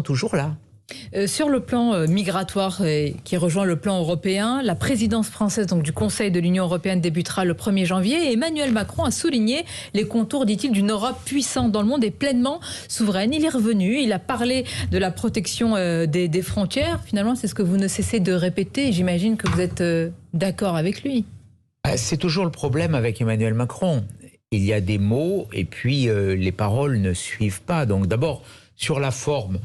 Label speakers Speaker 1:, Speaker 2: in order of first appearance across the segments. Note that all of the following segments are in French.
Speaker 1: toujours là.
Speaker 2: Sur le plan migratoire qui rejoint le plan européen, la présidence française donc, du Conseil de l'Union européenne débutera le 1er janvier et Emmanuel Macron a souligné les contours, dit-il, d'une Europe puissante dans le monde et pleinement souveraine. Il est revenu, il a parlé de la protection des frontières. Finalement, c'est ce que vous ne cessez de répéter. J'imagine que vous êtes d'accord avec lui.
Speaker 1: C'est toujours le problème avec Emmanuel Macron. Il y a des mots et puis les paroles ne suivent pas. Donc d'abord, sur la forme,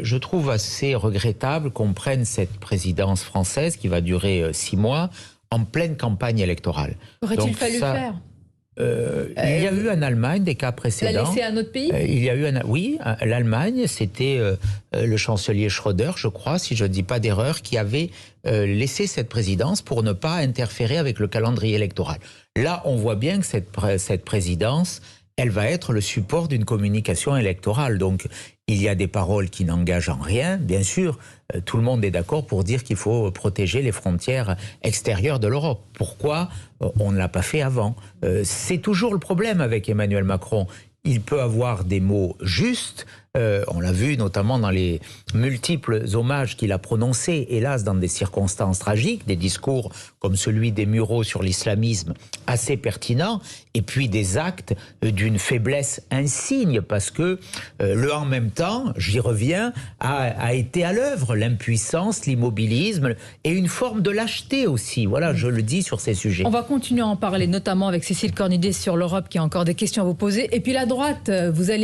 Speaker 1: je trouve assez regrettable qu'on prenne cette présidence française qui va durer 6 mois en pleine campagne électorale.
Speaker 2: Aurait-il fallu faire
Speaker 1: il y a eu en Allemagne des cas précédents.
Speaker 2: La laisser à un autre pays
Speaker 1: il y a eu oui, l'Allemagne, c'était le chancelier Schröder, je crois, si je ne dis pas d'erreur, qui avait laissé cette présidence pour ne pas interférer avec le calendrier électoral. Là, on voit bien que cette présidence, elle va être le support d'une communication électorale. Donc, il y a des paroles qui n'engagent en rien. Bien sûr, tout le monde est d'accord pour dire qu'il faut protéger les frontières extérieures de l'Europe. Pourquoi on ne l'a pas fait avant? C'est toujours le problème avec Emmanuel Macron. Il peut avoir des mots justes. On l'a vu notamment dans les multiples hommages qu'il a prononcés, hélas dans des circonstances tragiques, des discours comme celui des Mureaux sur l'islamisme assez pertinents, et puis des actes d'une faiblesse insigne, parce que le en même temps, j'y reviens, a été à l'œuvre, l'impuissance, l'immobilisme et une forme de lâcheté aussi. Voilà, je le dis sur ces sujets.
Speaker 2: On va continuer à en parler, notamment avec Cécile Cornudet sur l'Europe, qui a encore des questions à vous poser. Et puis la droite, vous allez